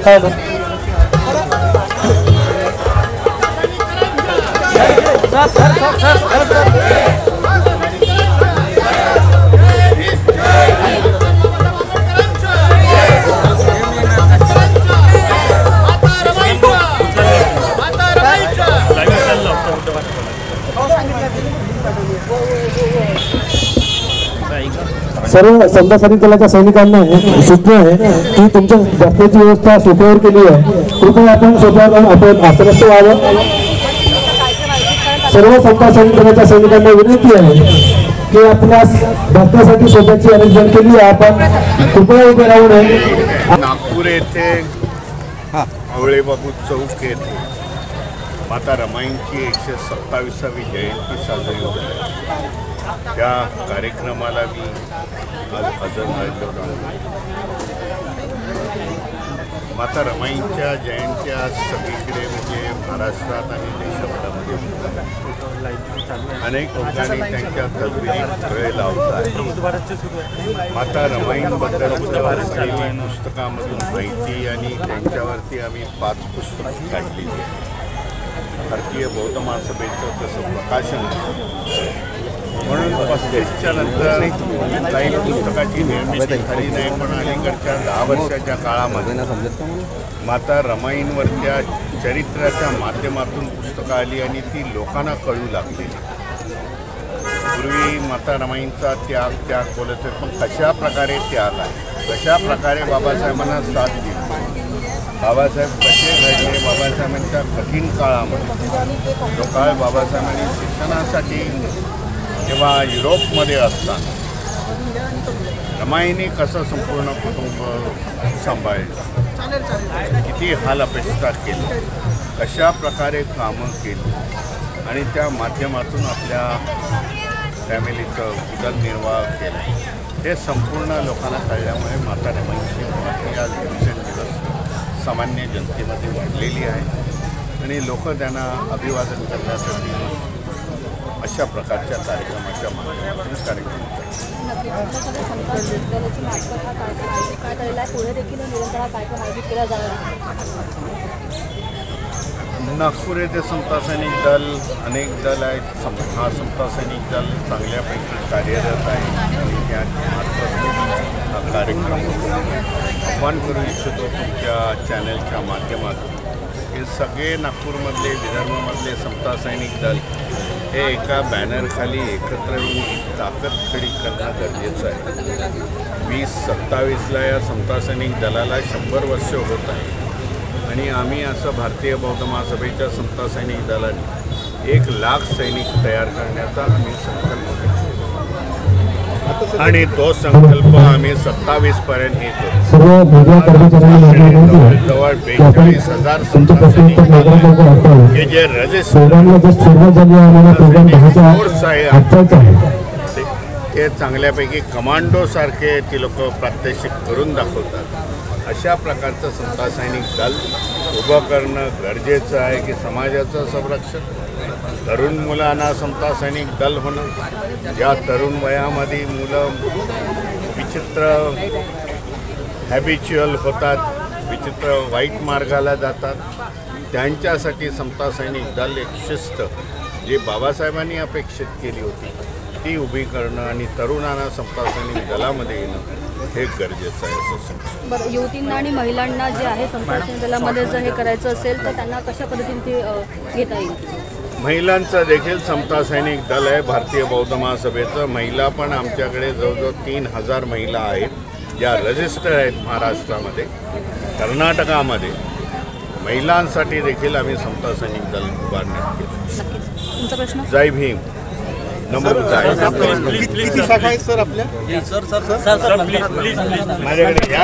Hello. सर्व समता सैनिक दलाच्या सैनिकांना सूचना आहे की तुमच्या बसण्याची व्यवस्था सोप्यावर केली आहे, कृपया आपण सोप्यावर आपण आश्रस्त व्हावं। सर्व समता सैनिक दलाच्या सैनिकांना विनंती आहे की आपल्या बसण्यासाठी सोप्याची अरेंजमेंट केली आहे, आपण कृपया उभे राहू नये। नागपूर येथे आवळेबाबू चौक येथे माता रमाईंची 127वी जयंती साजरी होत आहे। त्या कार्यक्रमाला मी आज हजर राहिलो होतो। माता रमाईंच्या जयंत्या सगळीकडे म्हणजे महाराष्ट्रात आणि देशभरामध्ये अनेक ठिकाणी त्यांच्या तसबिरी फुले लावतात। माता रमाईंबद्दल असलेली पुस्तकामधून माहिती आणि त्यांच्यावरती आम्ही 5 पुस्तकं काढलेली आहेत। भारतीय बौद्ध महासभेचं तसं प्रकाशन म्हणून 35च्या नंतर काही पुस्तकाची निर्मिती झाली नाही, पण अलीकडच्या 10 वर्षाच्या काळामध्ये माता रमाईंवरच्या चरित्राच्या माध्यमातून पुस्तकं आली आणि ती लोकांना कळू लागली। पूर्वी माता रमाईंचा त्याग बोलत होते, पण कशा प्रकारे त्याग आहे, कशा प्रकारे बाबासाहेबांना साथ दिली, बाबासाहेब कसे घडले, बाबासाहेबांच्या कठीण काळामध्ये तो काळ बाबासाहेबांनी शिक्षणासाठी जेव्हा युरोपमध्ये असताना रमाईने कसं संपूर्ण कुटुंब सांभाळलं, किती हाल अपेक्षा केली, कशा प्रकारे कामं केली आणि त्या माध्यमातून आपल्या फॅमिलीचं उदरनिर्वाह केला, हे संपूर्ण लोकांना कळल्यामुळे माता रमाईंची महती आज दिवसेंदिवस सामान्य जनतेमध्ये वाढलेली आहे आणि लोक त्यांना अभिवादन करण्यासाठी अशा प्रकारच्या कार्यक्रमाच्या माध्यमातून कार्यक्रम नागपूर येथे समता सैनिक दल अनेक दल आहेत। हा समता सैनिक दल चांगल्यापैकी कार्यरत आहे आणि त्या हा कार्यक्रम आव्हान करू इच्छितो तुमच्या चॅनलच्या माध्यमातून। हे सगळे नागपूरमधले विदर्भामधले समता सैनिक दल हे एका बॅनरखाली एकत्र येऊन ताकद खडी करणं गरजेचं आहे। 2027ला या समता सैनिक दलाला 100 वर्ष होत आहे आणि आम्ही असं भारतीय बौद्ध महासभेच्या समता सैनिक दलाने 1 लाख सैनिक तयार करण्याचा आम्ही संकल्प केला आणि तो संकल्प आम्ही 27पर्यंत येतो। जवळ 42,000 समता सैनिक हे जे रजिस्टर ते चांगल्यापैकी कमांडोसारखे ती लोक प्रात्यक्षिक करून दाखवतात। अशा प्रकारचं समता सैनिक दल उभं करणं गरजेचं आहे की समाजाचं संरक्षण, तरुण मुलांना समता सैनिक दल होणं, या तरुण वयामध्ये मुलं विचित्र हॅबिच्युअल होतात, विचित्र वाईट मार्गाला जातात, त्यांच्यासाठी समता सैनिक दल एक शिस्त जी बाबासाहेबांनी अपेक्षित केली होती ती उभी करणं आणि तरुणांना समता सैनिक दलामध्ये येणं हे गरजेचं आहे असं समजतं। बरं, युवतींना आणि महिलांना जे आहे समता सैनिक दलामध्ये जर हे करायचं असेल तर त्यांना कशा पद्धतीने ते घेता येईल? महिलांचं देखील समता सैनिक दल आहे भारतीय बौद्ध महासभेचं। महिला पण आमच्याकडे जवळजवळ 3000 महिला आहेत ज्या रजिस्टर आहेत महाराष्ट्रामध्ये, कर्नाटकामध्ये। महिलांसाठी देखील आम्ही समता सैनिक दल उभारण्यात केलं। तुमचा प्रश्न? जय भीम। नंबर किती शाखा आहेत सर आपल्या? माझ्याकडे